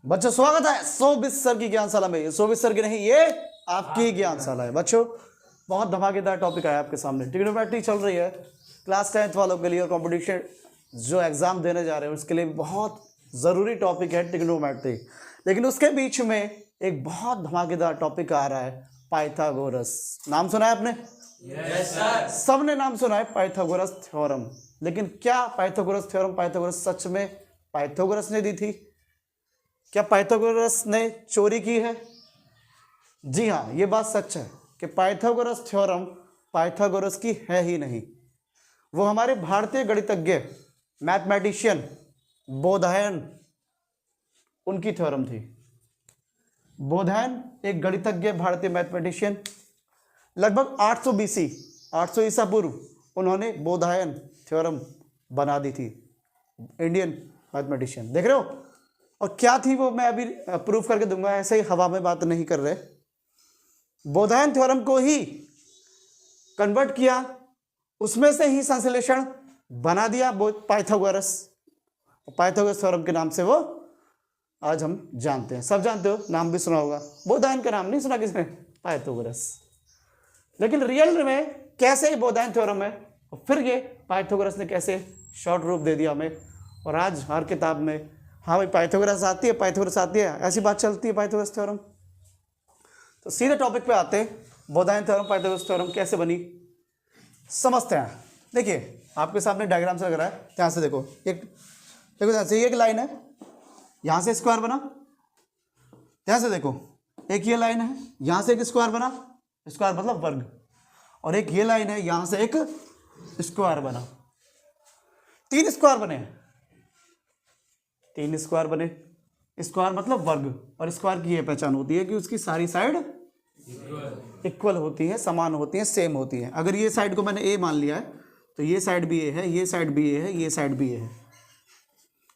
बच्चों स्वागत है 120 सर की ज्ञानशाला में। 120 सर की नहीं, ये आपकी ज्ञानशाला है। बच्चों बहुत धमाकेदार टॉपिक आया आपके सामने। ट्रिग्नोमेट्री चल रही है क्लास 10th वालों के लिए, और कंपटीशन जो एग्जाम देने जा रहे हैं उसके लिए बहुत ज़रूरी टॉपिक है ट्रिग्नोमेट्री। लेकिन उसके बीच में एक बहुत धमाकेदार टॉपिक आ रहा है, पाइथागोरस। नाम सुना है आपने? Yes sir. सबने नाम सुना है पाइथागोरस थ्योरम। लेकिन क्या पाइथागोरस थ्योरम पाइथागोरस सच में पाइथागोरस ने दी थी? क्या पाइथागोरस ने चोरी की है? जी हाँ, ये बात सच है कि पाइथागोरस थ्योरम पाइथागोरस की है ही नहीं। वो हमारे भारतीय गणितज्ञ मैथमेटिशियन बोधायन, उनकी थ्योरम थी। बोधायन एक गणितज्ञ भारतीय मैथमेटिशियन, लगभग 800 BC 800 ईसा पूर्व उन्होंने बोधायन थ्योरम बना दी थी। इंडियन मैथमेटिशियन, देख रहे हो। और क्या थी वो मैं अभी प्रूफ करके दूंगा, ऐसे ही हवा में बात नहीं कर रहे। बोधायन थ्योरम को ही कन्वर्ट किया, उसमें से ही संश्लेषण बना दिया पाइथागोरस। पाइथागोरस थ्योरम के नाम से वो आज हम जानते हैं। सब जानते हो, नाम भी सुना होगा। बोधायन का नाम नहीं सुना किसने? पाइथागोरस। लेकिन रियल में कैसे बोधायन थ्योरम है, और फिर ये पाइथागोरस ने कैसे शॉर्ट रूप दे दिया हमें। और आज हर किताब में हाँ भाई पाइथागोरस आती है, पाइथागोरस आती है, ऐसी बात चलती है पाइथागोरस थ्योरम। तो सीधे टॉपिक पे आते हैं, बोधायन थ्योरम पाइथागोरस थ्योरम कैसे बनी समझते हैं। देखिए आपके सामने डायग्राम से लग रहा है, ध्यान से देखो। देखो ध्यान से, ये एक लाइन है, यहाँ से स्क्वायर बना। ध्यान से देखो, एक ये लाइन है, यहाँ से एक स्क्वायर बना, स्क्वायर मतलब वर्ग। और एक ये लाइन है, यहाँ से एक स्क्वायर बना। 3 स्क्वायर बने हैं, 3 स्क्वायर बने। स्क्वायर मतलब वर्ग, और स्क्वायर की ये पहचान होती है कि उसकी सारी साइड इक्वल होती है, समान होती है, सेम होती है। अगर ये साइड को मैंने ए मान लिया है तो ये साइड भी ए है, ये साइड भी ए है, ये साइड भी ए है।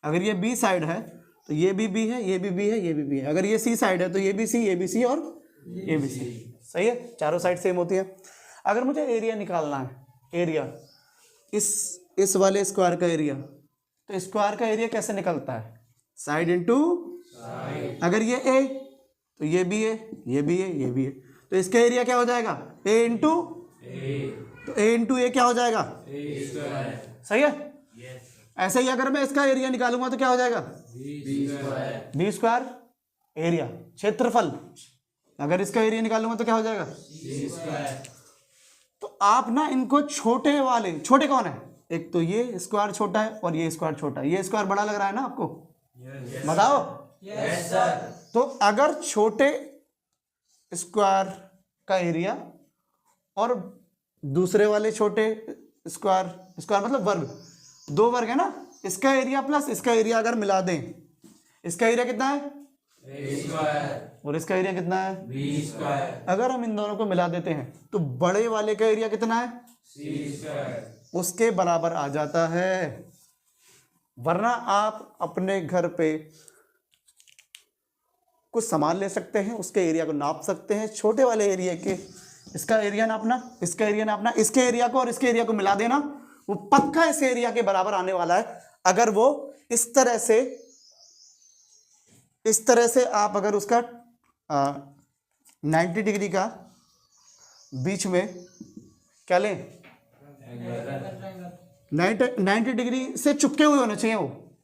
अगर ये बी साइड है तो ये भी बी है, ये भी बी है, ये भी बी है। अगर ये सी साइड है तो ये भी सी, ये भी सी और ये भी सी। सही है, चारों साइड सेम होती है। अगर मुझे एरिया निकालना है, एरिया इस वाले स्क्वायर का एरिया, तो स्क्वायर का एरिया कैसे निकलता है? Side into side. अगर ये ए तो ये भी है, ये भी है, ये भी है, तो इसका एरिया क्या हो जाएगा? ए इंटू ए। तो ए इंटू ए क्या हो जाएगा? ए स्क्वायर। सही है। ऐसे ही अगर मैं इसका एरिया निकालूंगा तो क्या हो जाएगा? B square. एरिया क्षेत्रफल, अगर इसका एरिया निकालूंगा तो क्या हो जाएगा? सी स्क्वायर। तो आप ना इनको छोटे वाले, छोटे कौन है? एक तो ये स्क्वायर छोटा है और ये स्क्वायर छोटा है। ये स्क्वायर बड़ा लग रहा है ना आपको? बताओ। Yes sir. तो अगर छोटे स्क्वायर का एरिया और दूसरे वाले छोटे स्क्वायर, स्क्वायर मतलब वर्ग, 2 वर्ग है ना, इसका एरिया प्लस इसका एरिया अगर मिला दें, इसका एरिया कितना है? A square. और इसका एरिया कितना है? B square. अगर हम इन दोनों को मिला देते हैं तो बड़े वाले का एरिया कितना है? सी स्क्वायर। उसके बराबर आ जाता है। वरना आप अपने घर पे कुछ सामान ले सकते हैं, उसके एरिया को नाप सकते हैं, छोटे वाले एरिया के इसका एरिया नापना, इसका एरिया नापना, इसके एरिया को और इसके एरिया को मिला देना, वो पक्का इस एरिया के बराबर आने वाला है। अगर वो इस तरह से आप अगर उसका 90 डिग्री का बीच में क्या लें, 90 डिग्री से चिपके हुए होने चाहिए वो।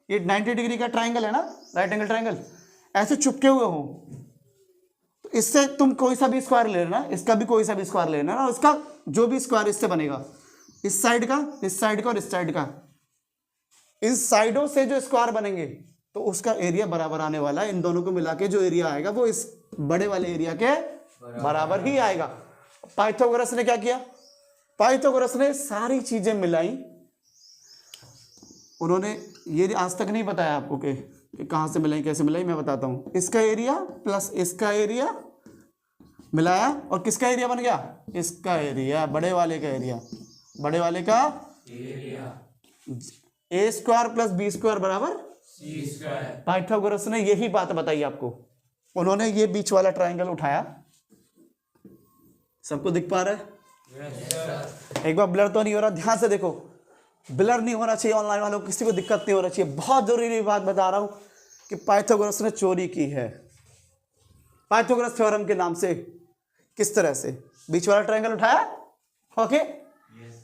ये 90 डिग्री का ट्राइंगल है ना, राइट एंगल ट्राइंगल, ऐसे चिपके हुए हो। तो इससे तुम कोई सा भी स्क्वायर ले लेना, इसका भी कोई सा भी स्क्वायर ले लेना, और उसका जो भी स्क्वायर इससे बनेगा, इस साइड का, इस साइड का और इस साइड का, इन साइडों से जो स्क्वायर बनेंगे तो उसका एरिया बराबर आने वाला है। इन दोनों को मिला के जो एरिया आएगा वो इस बड़े वाले एरिया के बराबर ही आएगा। पाइथागोरस ने क्या किया? पाइथागोरस ने सारी चीजें मिलाई। उन्होंने ये आज तक नहीं बताया आपको कि कहाँ से मिलाई, कैसे मिलाई, मैं बताता हूँ। इसका एरिया प्लस इसका एरिया मिलाया और किसका एरिया बन गया? इसका एरिया, बड़े वाले का एरिया, बड़े वाले का एरिया। ए स्क्वायर प्लस बी स्क्वायर बराबर सी स्क्वायर। पाइथागोरस ने यही बात बताई आपको। उन्होंने ये बीच वाला ट्राइंगल उठाया। सबको दिख पा रहा है? Yes sir. एक बार ब्लर तो नहीं हो रहा? ध्यान से देखो, ब्लर नहीं होना चाहिए। ऑनलाइन वालों को किसी को दिक्कत नहीं होना चाहिए। बहुत जरूरी बात बता रहा हूँ, कि पाइथागोरस ने चोरी की है। पाइथागोरस थ्योरम के नाम से। किस तरह से? बीच वाला ट्रायंगल उठाया, ओके,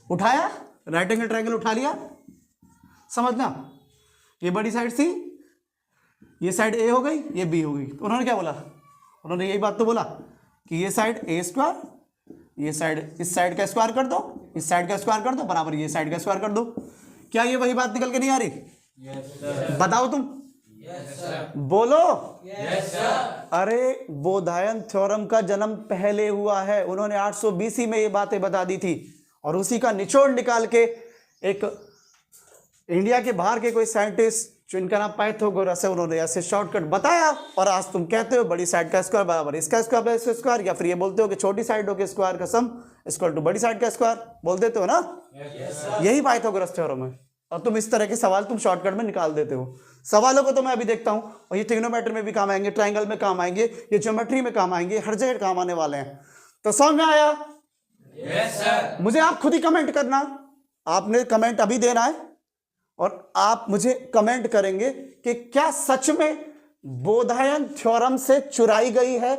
उठाया, राइट एंगल ट्रायंगल उठा लिया, समझना, ये बड़ी साइड थी, ये साइड ए हो गई, ये बी हो गई। तो उन्होंने क्या बोला? उन्होंने यही बात तो बोला कि ये साइड ए स्क्वायर, ये साइड इस साइड का स्क्वायर कर दो, इस साइड का स्क्वायर कर दो, बराबर ये साइड का स्क्वायर कर दो। क्या ये वही बात निकल के नहीं आ रही? बताओ तुम, बोलो। अरे बोधायन थ्योरम का जन्म पहले हुआ है, उन्होंने 800 BC में ये बातें बता दी थी, और उसी का निचोड़ निकाल के एक इंडिया के बाहर के कोई साइंटिस्ट जिनका नाम पाइथागोरस है, उन्होंने ऐसे शॉर्टकट बताया, और आज तुम कहते हो बड़ी साइड का स्क्वायर बराबर इसका स्क्वायर प्लस इसका स्क्वायर, या फिर ये बोलते हो कि छोटी साइडों के स्क्वायर का सम इक्वल टू बड़ी साइड का स्क्वायर, बोल देते हो ना? यही पाइथागोरस थ्योरम है। और तुम इस तरह के सवाल तुम शॉर्टकट में निकाल देते हो। सवालों को तो मैं अभी देखता हूं, और ये ट्रिग्नोमेट्री में भी काम आएंगे, ट्राइंगल में काम आएंगे, ये ज्योमेट्री में काम आएंगे, हर जगह काम आने वाले हैं। तो समझ में आया? Yes sir. मुझे आप खुद ही कमेंट करना, आपने कमेंट अभी देना है, और आप मुझे कमेंट करेंगे कि क्या सच में बोधायन थ्योरम से चुराई गई है?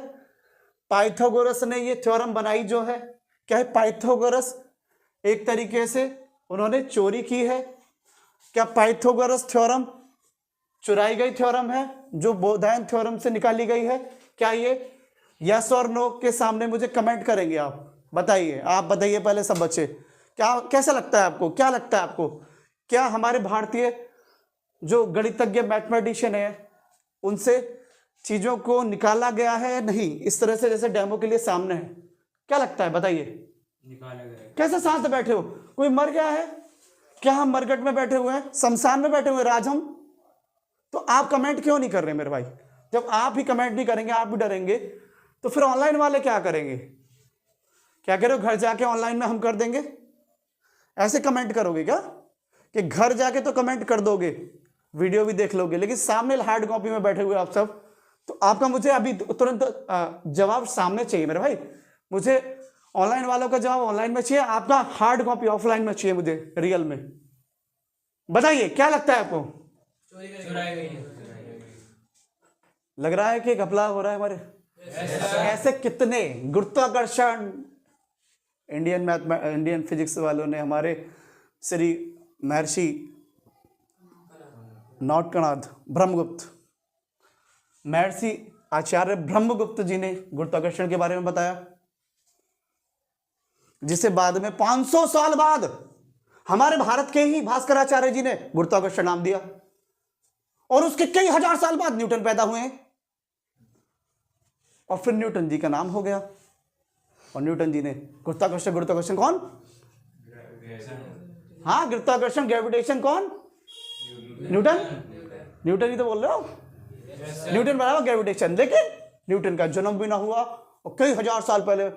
पाइथागोरस ने ये थ्योरम बनाई जो है, क्या है पाइथागोरस एक तरीके से उन्होंने चोरी की है? क्या पाइथागोरस थ्योरम चुराई गई थ्योरम है जो बोधायन थ्योरम से निकाली गई है? क्या ये यस और नो के सामने मुझे कमेंट करेंगे? आप बताइए, आप बताइए पहले सब बच्चे, क्या कैसा लगता है आपको? क्या लगता है आपको? क्या हमारे भारतीय जो गणितज्ञ मैथमेटिशियन है उनसे चीजों को निकाला गया है? नहीं, इस तरह से जैसे डेमो के लिए सामने है। क्या लगता है बताइए? निकाला गया। कैसे सांस बैठे हो? कोई मर गया है क्या? हम मरकट में बैठे हुए हैं, शमशान में बैठे हुए राज हम? तो आप कमेंट क्यों नहीं कर रहे मेरे भाई? जब आप ही कमेंट नहीं करेंगे, आप भी डरेंगे, तो फिर ऑनलाइन वाले क्या करेंगे? क्या कह रहे हो, घर जाके ऑनलाइन में हम कर देंगे? ऐसे कमेंट करोगे क्या कि घर जाके तो कमेंट कर दोगे, वीडियो भी देख लोगे, लेकिन सामने हार्ड कॉपी में बैठे हुए आप सब, तो आपका मुझे अभी तुरंत जवाब सामने चाहिए मेरे भाई। मुझे ऑनलाइन वालों का जवाब ऑनलाइन में चाहिए, आपका हार्ड कॉपी ऑफलाइन में चाहिए मुझे, रियल में। बताइए क्या लगता है आपको? चुराई गई है। लग रहा है कि घपला हो रहा है हमारे। ऐसे कितने गुरुत्वाकर्षण इंडियन फिजिक्स वालों ने हमारे श्री महर्षि नॉटकणाथ ब्रह्मगुप्त, महर्षि आचार्य ब्रह्मगुप्त जी ने गुरुत्वाकर्षण के बारे में बताया, जिसे बाद में 500 साल बाद हमारे भारत के ही भास्कराचार्य जी ने गुरुत्वाकर्षण नाम दिया, और उसके कई हजार साल बाद न्यूटन पैदा हुए हैं, और फिर न्यूटन जी का नाम हो गया। और न्यूटन जी ने गुरुत्वाकर्षण कौन? हाँ, गुरुत्वाकर्षण ग्रेविटेशन कौन? न्यूटन ही तो बोल रहे हो। न्यूटन बराबर ग्रेविटेशन, लेकिन न्यूटन का जन्म भी ना हुआ, और कई हजार साल पहले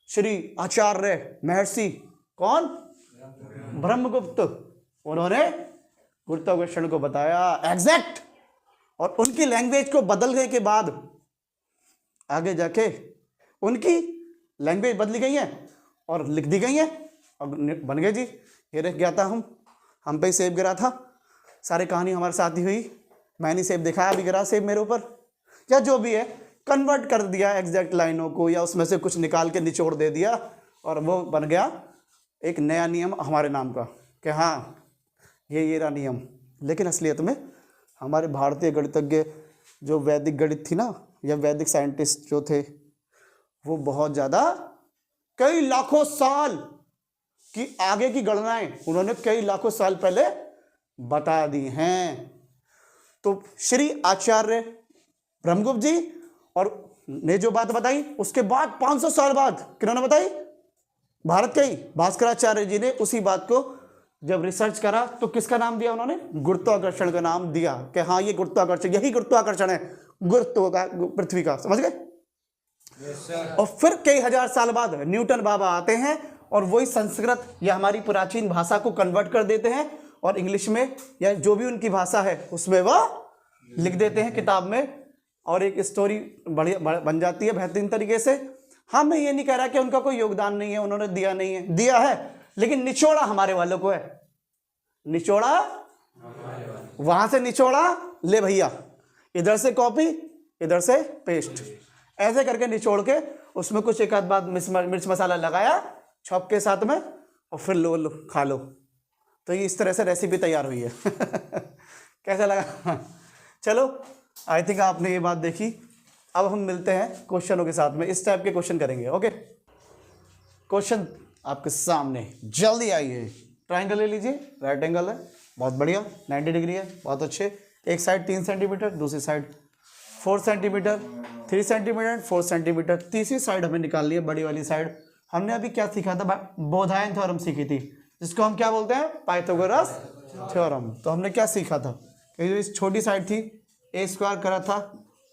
श्री आचार्य महर्षि कौन? ब्रह्मगुप्त, उन्होंने गुरुत्वाकर्षण को बताया एग्जैक्ट। और उनकी लैंग्वेज को बदलने के बाद आगे जाके उनकी लैंग्वेज बदली गई है और लिख दी गई है, और बन गए जी। ये रह गया था, हम पे ही सेब गिरा था, सारी कहानी हमारे साथ ही हुई, मैंने सेब दिखाया, अभी गिरा सेब मेरे ऊपर, या जो भी है, कन्वर्ट कर दिया एग्जैक्ट लाइनों को, या उसमें से कुछ निकाल के निचोड़ दे दिया, और वो बन गया एक नया नियम हमारे नाम का, कि हाँ ये रहा नियम। लेकिन असलियत में हमारे भारतीय गणितज्ञ जो वैदिक गणित थी ना, या वैदिक साइंटिस्ट जो थे, वो बहुत ज़्यादा कई लाखों साल की आगे की गणनाएं उन्होंने कई लाखों साल पहले बता दी हैं। तो श्री आचार्य ब्रह्मगुप्त जी और ने जो बात बताई, उसके बाद 500 साल बाद किन्होंने बताई? भारत के ही भास्कराचार्य जी ने उसी बात को जब रिसर्च करा, तो किसका नाम दिया उन्होंने? गुरुत्वाकर्षण का नाम दिया, कि हाँ ये गुरुत्वाकर्षण, यही गुरुत्वाकर्षण है गुरुत्व का, पृथ्वी का। समझ गए? और फिर कई हजार साल बाद न्यूटन बाबा आते हैं, और वही संस्कृत या हमारी प्राचीन भाषा को कन्वर्ट कर देते हैं, और इंग्लिश में या जो भी उनकी भाषा है उसमें वह लिख देते हैं किताब में, और एक स्टोरी बढ़िया बन जाती है बेहतरीन तरीके से। हाँ, मैं ये नहीं कह रहा कि उनका कोई योगदान नहीं है, उन्होंने दिया नहीं है, दिया है, लेकिन निचोड़ा हमारे वालों को है। निचोड़ा वहां से निचोड़ा ले भैया, इधर से कॉपी, इधर से पेस्ट, ऐसे करके निचोड़ के उसमें कुछ एक आध बार मिर्च मसाला लगाया चॉप के साथ में, और फिर लो खा लो। तो ये इस तरह से रेसिपी तैयार हुई है। कैसा लगा? चलो, आई थिंक आपने ये बात देखी। अब हम मिलते हैं क्वेश्चनों के साथ में, इस टाइप के क्वेश्चन करेंगे। ओके, क्वेश्चन आपके सामने, जल्दी आइए। ट्राइंगल ले लीजिए, राइट एंगल है, बहुत बढ़िया, 90 डिग्री है, बहुत अच्छे। एक साइड 3 सेंटीमीटर, दूसरी साइड 4 सेंटीमीटर, 3 सेंटीमीटर, 4 सेंटीमीटर। तीसरी साइड हमें निकालनी है, बड़ी वाली साइड। हमने अभी क्या सीखा था? बोधायन थ्योरम सीखी थी, जिसको हम क्या बोलते हैं? Pythagoras theorem. तो हमने क्या सीखा था कि जो इस छोटी साइड थी, ए स्क्वायर करा था,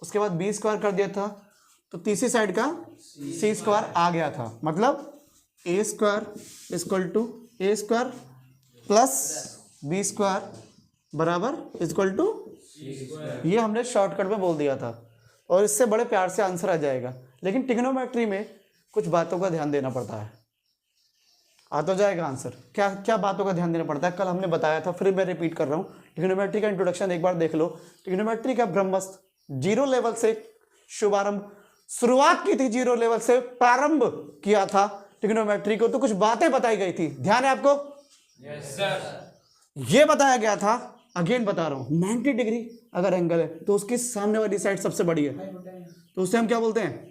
उसके बाद बी स्क्वायर कर दिया था, तो तीसरी साइड का सी स्क्वायर आ गया था। मतलब a square equal to a square plus b square बराबर इक्वल टू, ये हमने शॉर्टकट में बोल दिया था, और इससे बड़े प्यार से आंसर आ जाएगा। लेकिन ट्रिग्नोमेट्री में कुछ बातों का ध्यान देना पड़ता है। आ तो जाएगा आंसर। क्या क्या बातों का ध्यान देना पड़ता है? कल हमने बताया था, फिर मैं रिपीट कर रहा हूँ। ट्रिग्नोमेट्री का इंट्रोडक्शन एक बार देख लो। ट्रिग्नोमेट्री का ब्रह्मास्त्र 0 लेवल से शुरुआत की थी, 0 लेवल से प्रारंभ किया था ट्रिग्नोमेट्री को। तो कुछ बातें बताई गई थी, ध्यान है आपको? Yes sir. ये बताया गया था, अगेन बता रहा हूं, 90 डिग्री अगर एंगल है तो उसकी सामने वाली साइड सबसे बड़ी है, तो उसे हम क्या बोलते हैं?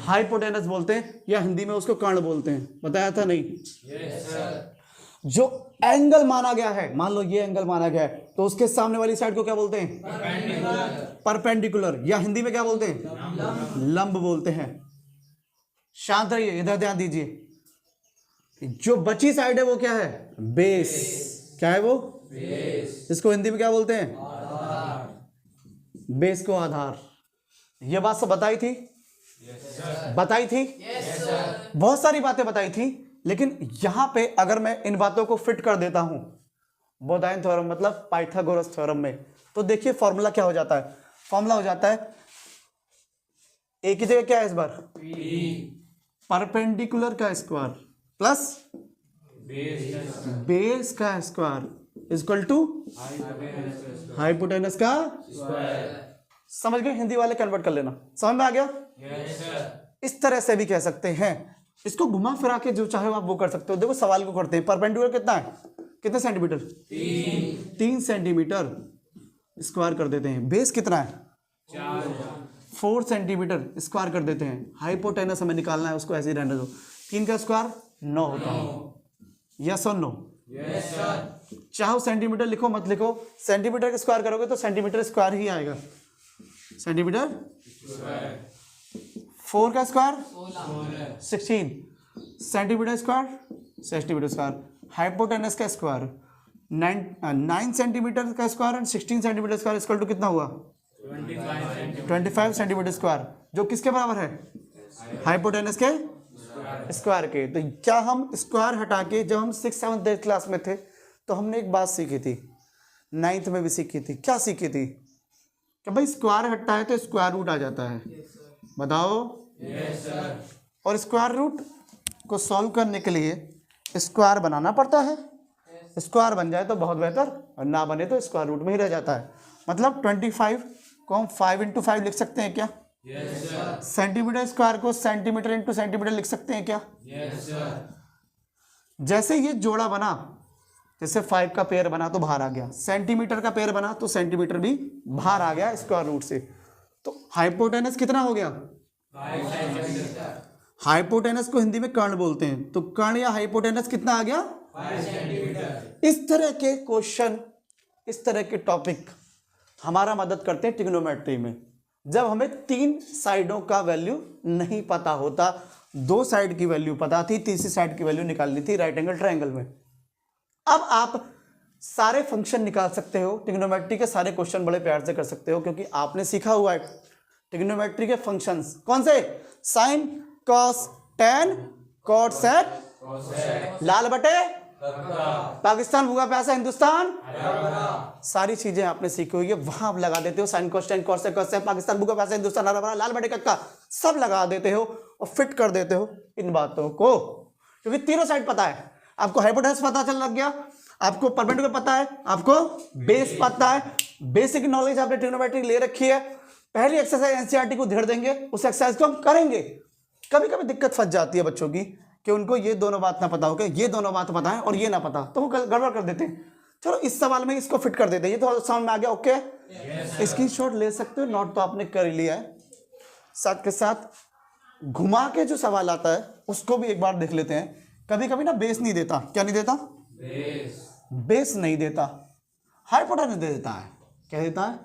हाइपोटेनस बोलते हैं, या हिंदी में उसको कर्ण बोलते हैं। बताया था नहीं? Yes sir. जो एंगल माना गया है, मान लो ये एंगल माना गया है, तो उसके सामने वाली साइड को क्या बोलते हैं? परपेंडिकुलर, या हिंदी में क्या बोलते हैं? लंब बोलते हैं। शांत रहिए, इधर ध्यान दीजिए। जो बची साइड है वो क्या है? बेस। क्या है वो? बेस। इसको हिंदी में क्या बोलते हैं? आधार। बेस को आधार। ये बात सब बताई थी? बताई थी? बहुत सारी बातें बताई थी, लेकिन यहां पे अगर मैं इन बातों को फिट कर देता हूं बोधायन थ्योरम मतलब पाइथागोरस थ्योरम में, तो देखिए फॉर्मूला क्या हो जाता है? फॉर्मूला हो जाता है, एक ही जगह क्या है इस बार? परपेंडिकुलर का स्क्वायर प्लस बेस का स्क्वायर इक्वल टू हाइपोटेनस का स्क्वायर। समझ गए? हिंदी वाले कन्वर्ट कर लेना, समझ में आ गया? Yes sir. इस तरह से भी कह सकते हैं, इसको घुमा फिरा के जो चाहे आप वो कर सकते हो। देखो सवाल को करते हैं, परपेंडिकुलर कितना है? कितने सेंटीमीटर? 3 सेंटीमीटर स्क्वायर कर देते हैं। बेस कितना है? 4 सेंटीमीटर स्क्वायर कर देते हैं। हाइपोटेनस हमें निकालना है, उसको ऐसे ही रहने दो। 3 का स्क्वायर 9 होता है। यस और नो? Yes sir. चाहो सेंटीमीटर लिखो मत लिखो, सेंटीमीटर का स्क्वायर करोगे तो सेंटीमीटर स्क्वायर ही आएगा। सेंटीमीटर 4 का square 16 centimetre square centimetre square. Hypotenuse का स्क्वायर 9 सेंटीमीटर का square and 16 centimetre square equal to कितना हुआ? 25 सेंटीमीटर स्क्वायर, जो किसके बराबर है? हाइपोटेनस के स्क्वायर के। तो क्या हम स्क्वायर हटा के, जब हम 6th 7th 8th क्लास में थे तो हमने एक बात सीखी थी, 9th में भी सीखी थी। क्या सीखी थी? कि भाई स्क्वायर हटता है तो स्क्वायर रूट आ जाता है। बताओ? Yes sir. और स्क्वायर रूट को सॉल्व करने के लिए स्क्वायर बनाना पड़ता है। स्क्वायर बन जाए तो बहुत बेहतर, और ना बने तो स्क्वायर रूट में ही रह जाता है। मतलब 25 को हम 5 × 5 लिख सकते हैं क्या? Yes sir. सेंटीमीटर स्क्वायर को सेंटीमीटर × सेंटीमीटर लिख सकते हैं क्या? Yes sir. जैसे ये जोड़ा बना, जैसे 5 का पेयर बना तो बाहर आ गया, सेंटीमीटर का पेयर बना तो सेंटीमीटर भी बाहर आ गया स्क्वायर रूट से। तो हाइपोटेनस कितना हो गया? 5 सेंटीमीटर। हाइपोटेनस को हिंदी में कर्ण बोलते हैं, तो कर्ण या हाइपोटेनस कितना आ गया? 5 सेंटीमीटर। इस तरह के क्वेश्चन, इस तरह के टॉपिक हमारा मदद करते हैं ट्रिग्नोमेट्री में, जब हमें 3 साइडों का वैल्यू नहीं पता होता। 2 साइड की वैल्यू पता थी, तीसरी साइड की वैल्यू निकालनी थी राइट एंगल ट्रायंगल में। अब आप सारे फंक्शन निकाल सकते हो, ट्रिग्नोमेट्री के सारे क्वेश्चन बड़े प्यार से कर सकते हो, क्योंकि आपने सीखा हुआ है ट्रिग्नोमेट्री के फंक्शंस। कौन से? साइन, कॉस, टेन, कॉट, सेक, लाल बटे पाकिस्तान, भूखा प्यासा हिंदुस्तान, सारी चीजें आपने सीखी हुई है। वहां आप लगा देते हो साइन, कॉस, टेन, कॉट, सेक, पाकिस्तान, भूखा प्यासा हिंदुस्तान, हरा भरा, लाल बटे कक्का, सब लगा देते हो और फिट कर देते हो इन बातों को, क्योंकि तीनों साइड पता है आपको। हाइपोटेनस पता चल लग गया, आपको परपेंडिकुलर पता है, आपको बेस पता है, बेसिक नॉलेज आपने ट्रिग्नोमेट्री ले रखी है। पहली एक्सरसाइज एनसीईआरटी को धेर देंगे, उस एक्सरसाइज को हम करेंगे। कभी कभी दिक्कत फंस जाती है बच्चों की कि उनको ये दोनों बात ना पता हो, कि ये दोनों बात पता है और ये ना पता, तो वो गड़बड़ कर देते हैं। चलो इस सवाल में इसको फिट कर देते हैं, ये तो समझ में आ गया। ओके, स्क्रीनशॉट ले सकते हो, नोट तो आपने कर लिया है। साथ के साथ घुमा के जो सवाल आता है उसको भी एक बार देख लेते हैं। कभी कभी ना बेस नहीं देता, क्या नहीं देता, बेस नहीं देता, हाइपोटेनस दे देता है। क्या देता है,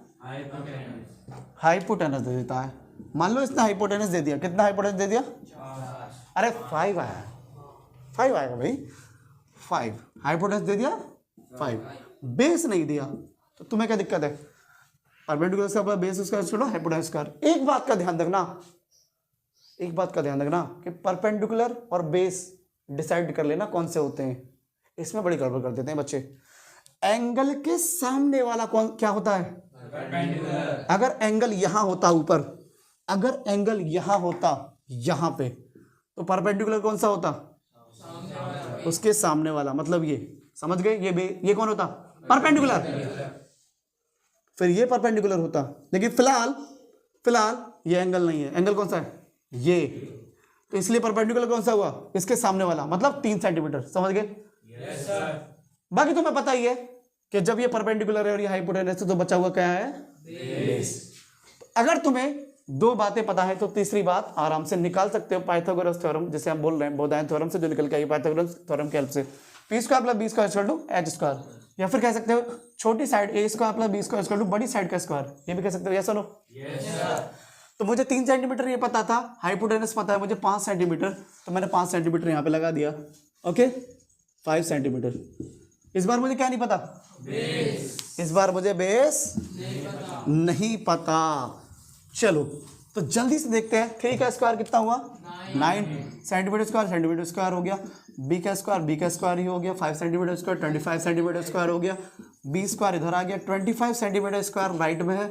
हाइपोटेनस दे देता है। मान लो इसने हाइपोटेनस दे दिया, कितना हाइपोटेनस दे दिया, अरे 5 आया, 5 आएगा भाई, 5 हाइपोटेनस दे दिया, 5 बेस नहीं दिया, तो तुम्हें क्या दिक्कत है, परपेंडिकुलर का बेस स्क्वायर छोड़ो, हाइपोटेनस स्क्वायर। एक बात का ध्यान रखना, एक बात का ध्यान रखना कि परपेंडिकुलर और बेस डिसाइड कर लेना कौन से होते हैं, इसमें बड़ी गड़बड़ कर देते हैं बच्चे। एंगल के सामने वाला कौन क्या होता है, परपेंडिकुलर। अगर एंगल यहां होता ऊपर, अगर एंगल यहां होता यहां पे, तो परपेंडिकुलर कौन सा होता, उसके सामने वाला, मतलब ये समझ गए, ये कौन होता, परपेंडिकुलर। फिर ये परपेंडिकुलर होता, लेकिन फिलहाल ये एंगल नहीं है, एंगल कौन सा है, ये, तो इसलिए परपेंडिकुलर कौन सा हुआ, इसके सामने वाला, मतलब 3 सेंटीमीटर। समझ गए, यस सर। बाकी तुम्हें पता ही है कि जब ये परपेंडिकुलर है और ये हाइपोटेनस है तो बचा हुआ क्या है, बेस। तो अगर तुम्हें 2 बातें पता है तो तीसरी बात आराम से निकाल सकते हो, पाइथागोरस थ्योरम जिसे हम बोल रहे हैं, बोधायन थ्योरम से जो निकल के आई, पाइथागोरस थ्योरम की हेल्प से। p square plus b square equal to h square, या फिर कह सकते हो छोटी side a square plus b square equal to बड़ी साइड का स्क्वायर, ये भी कह सकते हो, यस और नो, यस सर। तो मुझे 3 सेंटीमीटर ये पता था, हाइपोटेनस पता है मुझे 5 सेंटीमीटर, तो मैंने 5 सेंटीमीटर यहाँ पे लगा दिया। Okay, 5 centimetre. इस बार मुझे क्या नहीं पता, बेस। इस बार मुझे बेस नहीं पता। चलो तो जल्दी से देखते हैं, 3 का स्क्वायर कितना हुआ, 9 सेंटीमीटर स्क्वायर हो गया, b का स्क्वायर ही हो गया, 5 सेंटीमीटर स्क्वायर 25 सेंटीमीटर स्क्वायर हो गया, b स्क्वायर इधर आ गया, 25 सेंटीमीटर स्क्वायर राइट में है,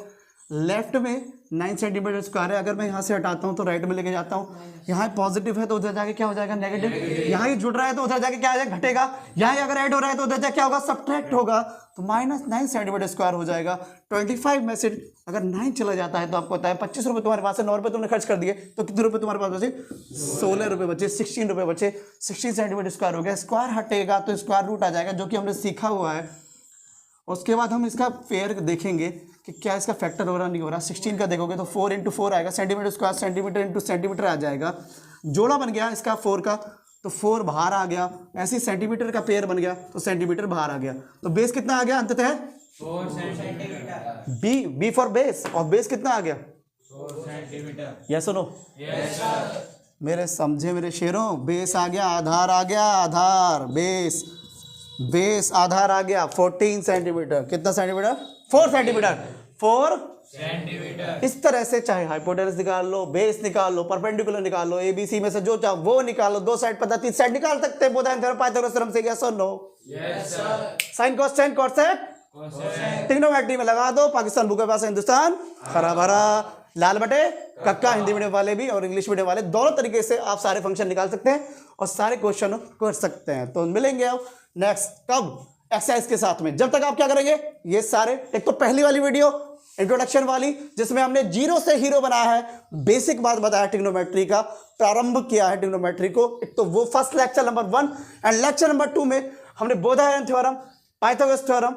लेफ्ट में 9 सेंटीमीटर स्क्वायर है। अगर मैं यहाँ से हटाता हूँ तो राइट में लेके जाता हूँ, यहाँ पॉजिटिव है तो उधर जाके क्या हो जाएगा, नेगेटिव। यहाँ ये जुड़ रहा है तो उधर जाके क्या आ जाएगा, घटेगा। यहाँ अगर ऐड हो रहा है तो उधर जाके क्या होगा, सब्ट्रैक्ट होगा, तो -9 सेंटीमीटर स्क्वायर हो जाएगा। 25 में से अगर 9 चला जाता है तो आपको पता है 25 रुपये तुम्हारे पास है, 9 रुपये तुमने खर्च कर दिए, तो कितने रुपये तुम्हारे पास बचे, 16 रुपये बचे, 16 रुपये बचे, 16 सेंटीमीटर स्क्वायर हो गया। स्क्वायर हटेगा तो स्क्वायर रूट आ जाएगा, जो कि हमने सीखा हुआ है। उसके बाद हम इसका पेयर देखेंगे कि क्या इसका फैक्टर हो रहा नहीं हो रहा। 16 का देखोगे तो 4 × 4 आएगा, centimetre square centimetre into centimetre आ जाएगा, जोड़ा बन गया इसका 4 का, तो 4 बाहर आ गया। ऐसे ही सेंटीमीटर का पेयर बन गया तो सेंटीमीटर बाहर आ गया, तो बेस कितना आ गया अंततः, 4 सेंटीमीटर। बी फॉर बेस, और बेस कितना आ गया, 4 सेंटीमीटर। यस और नो, यस सर। मेरे समझे मेरे शेरों, बेस आ गया, आधार आ गया, आधार, बेस आधार आ गया 14 सेंटीमीटर। कितना सेंटीमीटर, 4 सेंटीमीटर, 4 सेंटीमीटर। इस तरह से चाहे हाइपोटेनस निकाल लो, बेस निकाल लो, परपेंडिकुलर निकाल लो, ABC में से जो चाहो वो निकाल लो, 2 साइड पता 3 साइड निकाल सकते हैं बोधायन थ्योरम पाइथागोरस थ्योरम से, यस और no, yes sir. Sine cosec cosec trigonometry में लगा दो, पाकिस्तान भूखे पास हिंदुस्तान हरा भरा, लाल बटे कक्का। हिंदी मीडियम वाले भी और इंग्लिश मीडियम वाले दोनों तरीके से आप सारे फंक्शन निकाल सकते हैं और सारे क्वेश्चन कर सकते हैं। तो मिलेंगे अब नेक्स्ट कब, एक्सरसाइज के साथ में। जब तक आप क्या करेंगे, ये सारे, एक तो पहली वाली वीडियो इंट्रोडक्शन वाली जिसमें हमने 0 से हीरो बनाया है, बेसिक बात बताया ट्रिग्नोमेट्री का, प्रारंभ किया है ट्रिग्नोमेट्री को, एक तो वो first lecture number 1, and lecture number 2 में हमने बोधायन थ्योरम, पाइथागोरस थ्योरम,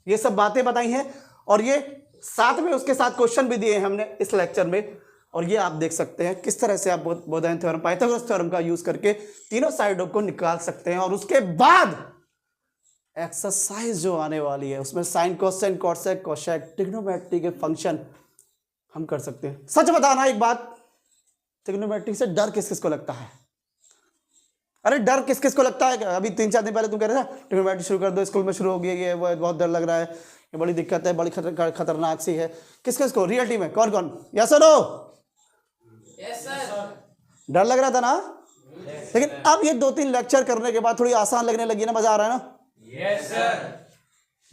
ये सब बातें बताई हैं, और ये साथ में उसके साथ क्वेश्चन भी दिए हैं हमने इस लेक्चर में। और ये आप देख सकते हैं किस तरह से आप बोधायन थ्योरम, पाइथागोरस थ्योरम का यूज करके तीनों साइडों को निकाल सकते हैं। और उसके बाद एक्सरसाइज जो आने वाली है उसमें sine cosec cosec cosec trigonometry के फंक्शन हम कर सकते हैं। सच बताना एक बात, ट्रिग्नोमेट्री से डर किस किस को लगता है, अरे डर किस किस को लगता है। अभी 3-4 दिन पहले तुम कह रहे थे ट्रिग्नोमेट्री शुरू कर दो, स्कूल में शुरू हो गई, ये वो बहुत डर लग रहा है, ये बड़ी दिक्कत है, बड़ी खतरनाक सी है। किस किस को, रियलिटी में कौन कौन, यस और नो, यस सर। डर लग रहा था ना, लेकिन अब ये 2-3 लेक्चर करने के बाद थोड़ी आसान लगने लगी ना, मजा आ रहा है ना। Yes sir.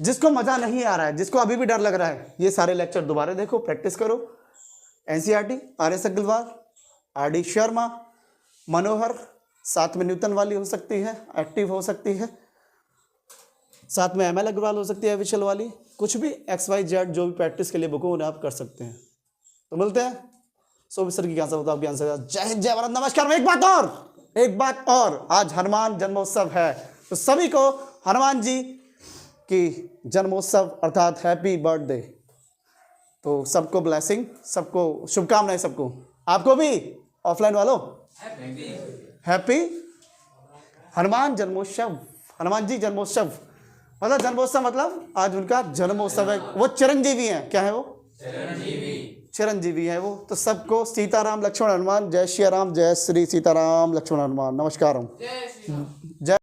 जिसको मजा नहीं आ रहा है, जिसको अभी भी डर लग रहा है, ये सारे लेक्चर दोबारा देखो, प्रैक्टिस करो। NCERT, R S. Agarwal, R D. Sharma, Manohar, साथ में न्यूटन वाली हो सकती है, एक्टिव हो सकती है, साथ में ML अग्रवाल हो सकती है विशल वाली, कुछ भी XYZ जो भी प्रैक्टिस के लिए बुक हो उन्हें आप कर सकते हैं। तो मिलते हैं। सो सर की आंसर होता है आपकी आंसर। जय हिंद, जय भारत, नमस्कार। एक बात और, आज हनुमान जन्मोत्सव है, तो सभी को हनुमान जी की जन्मोत्सव अर्थात हैप्पी बर्थडे। तो सबको ब्लेसिंग, सबको शुभकामनाएं, सबको, आपको भी ऑफलाइन वालों हैप्पी हनुमान जन्मोत्सव। हनुमान जी जन्मोत्सव मतलब जन्मोत्सव मतलब आज उनका जन्मोत्सव है। वो चिरंजीवी हैं, क्या है वो? चिरंजीवी है वो। तो सबको सीताराम लक्ष्मण हनुमान, जय श्री राम, जय श्री सीताराम लक्ष्मण हनुमान। नमस्कार। जय श्री राम। जय